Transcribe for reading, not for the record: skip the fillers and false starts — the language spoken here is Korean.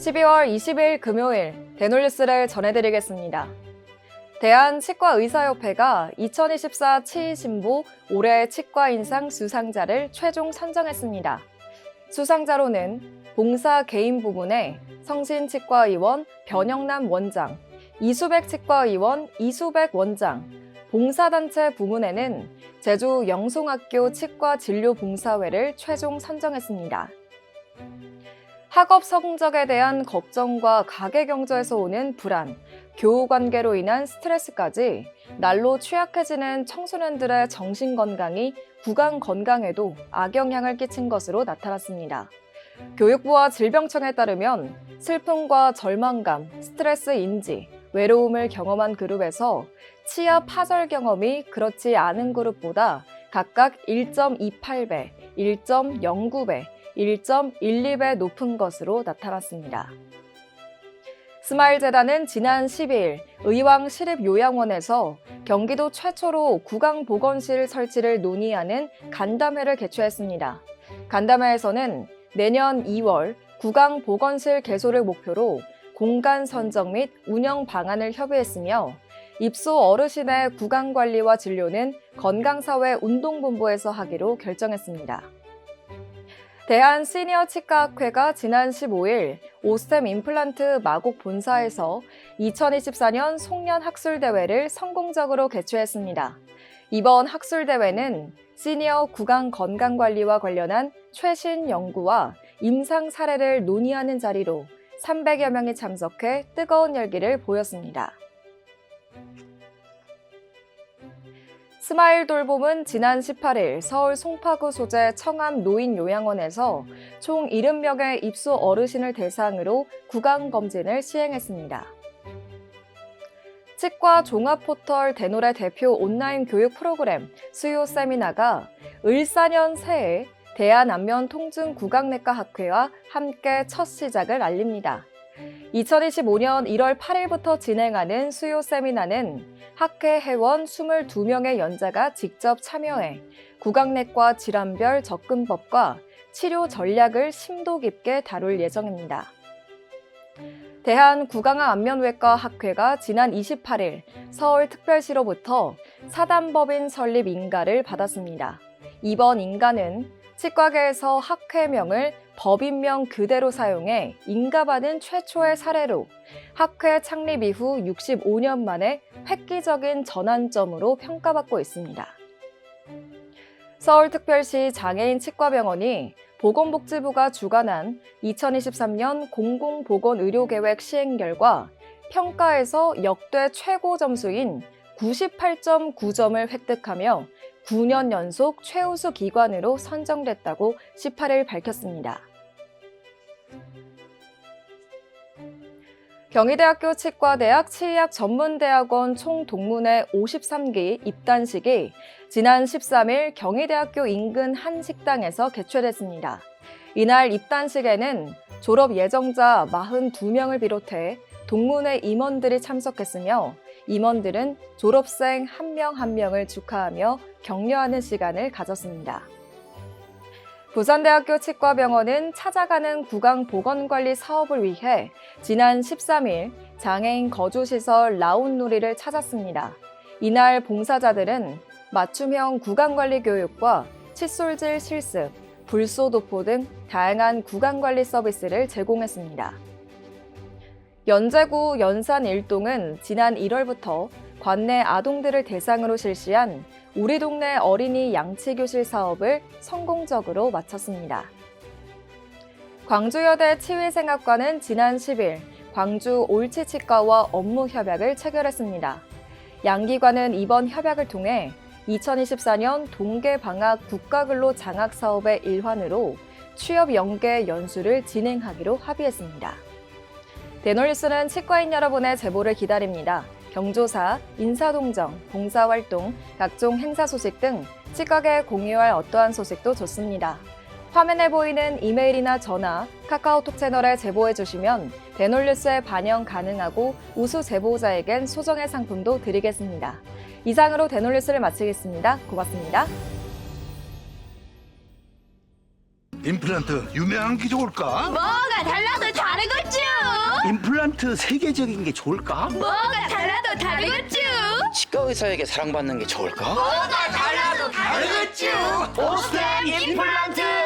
12월 20일 금요일 대놀뉴스를 전해드리겠습니다. 대한치과의사협회가 2024 치의신보 올해 치과인상 수상자를 최종 선정했습니다. 수상자로는 봉사 개인 부문의 성신치과의원 변영남 원장, 이수백 치과의원 이수백 원장, 봉사단체 부문에는 제주 영송학교 치과진료봉사회를 최종 선정했습니다. 학업 성적에 대한 걱정과 가계경제에서 오는 불안, 교우관계로 인한 스트레스까지 날로 취약해지는 청소년들의 정신건강이 구강건강에도 악영향을 끼친 것으로 나타났습니다. 교육부와 질병청에 따르면 슬픔과 절망감, 스트레스 인지, 외로움을 경험한 그룹에서 치아 파절 경험이 그렇지 않은 그룹보다 각각 1.28배, 1.09배, 1.12배 높은 것으로 나타났습니다. 스마일재단은 지난 12일 의왕시립요양원에서 경기도 최초로 구강보건실 설치를 논의하는 간담회를 개최했습니다. 간담회에서는 내년 2월 구강보건실 개소를 목표로 공간 선정 및 운영 방안을 협의했으며 입소 어르신의 구강관리와 진료는 건강사회운동본부에서 하기로 결정했습니다. 대한시니어치과학회가 지난 15일 오스템 임플란트 마곡 본사에서 2024년 송년 학술대회를 성공적으로 개최했습니다. 이번 학술대회는 시니어 구강 건강관리와 관련한 최신 연구와 임상 사례를 논의하는 자리로 300여 명이 참석해 뜨거운 열기를 보였습니다. 스마일 돌봄은 지난 18일 서울 송파구 소재 청암 노인요양원에서 총 70명의 입소 어르신을 대상으로 구강검진을 시행했습니다. 치과 종합포털 대놀의 대표 온라인 교육 프로그램 수요 세미나가 을사년 새해 대한안면통증구강내과학회와 함께 첫 시작을 알립니다. 2025년 1월 8일부터 진행하는 수요 세미나는 학회 회원 22명의 연자가 직접 참여해 구강내과 질환별 접근법과 치료 전략을 심도 깊게 다룰 예정입니다. 대한구강암안면외과 학회가 지난 28일 서울특별시로부터 사단법인 설립 인가를 받았습니다. 이번 인가는 치과계에서 학회명을 법인명 그대로 사용해 인가받은 최초의 사례로 학회 창립 이후 65년 만에 획기적인 전환점으로 평가받고 있습니다. 서울특별시 장애인치과병원이 보건복지부가 주관한 2023년 공공보건의료계획 시행 결과 평가에서 역대 최고 점수인 98.9점을 획득하며 9년 연속 최우수 기관으로 선정됐다고 18일 밝혔습니다. 경희대학교 치과대학 치의학 전문대학원 총동문회 53기 입단식이 지난 13일 경희대학교 인근 한 식당에서 개최됐습니다. 이날 입단식에는 졸업 예정자 42명을 비롯해 동문회 임원들이 참석했으며 임원들은 졸업생 한 명 한 명을 축하하며 격려하는 시간을 가졌습니다. 부산대학교 치과병원은 찾아가는 구강보건관리 사업을 위해 지난 13일 장애인 거주시설 라운놀이를 찾았습니다. 이날 봉사자들은 맞춤형 구강관리 교육과 칫솔질 실습, 불소도포 등 다양한 구강관리 서비스를 제공했습니다. 연제구 연산 1동은 지난 1월부터 관내 아동들을 대상으로 실시한 우리 동네 어린이 양치교실 사업을 성공적으로 마쳤습니다. 광주여대 치위생학과는 지난 10일 광주 옳치치과와 업무 협약을 체결했습니다. 양기관은 이번 협약을 통해 2024년 동계방학 국가근로 장학 사업의 일환으로 취업 연계 연수를 진행하기로 합의했습니다. 대놀뉴스는 치과인 여러분의 제보를 기다립니다. 경조사, 인사동정, 봉사활동, 각종 행사 소식 등 치과계에 공유할 어떠한 소식도 좋습니다. 화면에 보이는 이메일이나 전화, 카카오톡 채널에 제보해 주시면 대놀뉴스에 반영 가능하고 우수 제보자에겐 소정의 상품도 드리겠습니다. 이상으로 대놀뉴스를 마치겠습니다. 고맙습니다. 임플란트 유명한 게 좋을까? 뭐가 달라도 다르겠죠. 임플란트 세계적인 게 좋을까? 뭐가 달라도 다르겠죠. 치과 의사에게 사랑받는 게 좋을까? 뭐가 달라도 다르겠죠. 오스템 임플란트!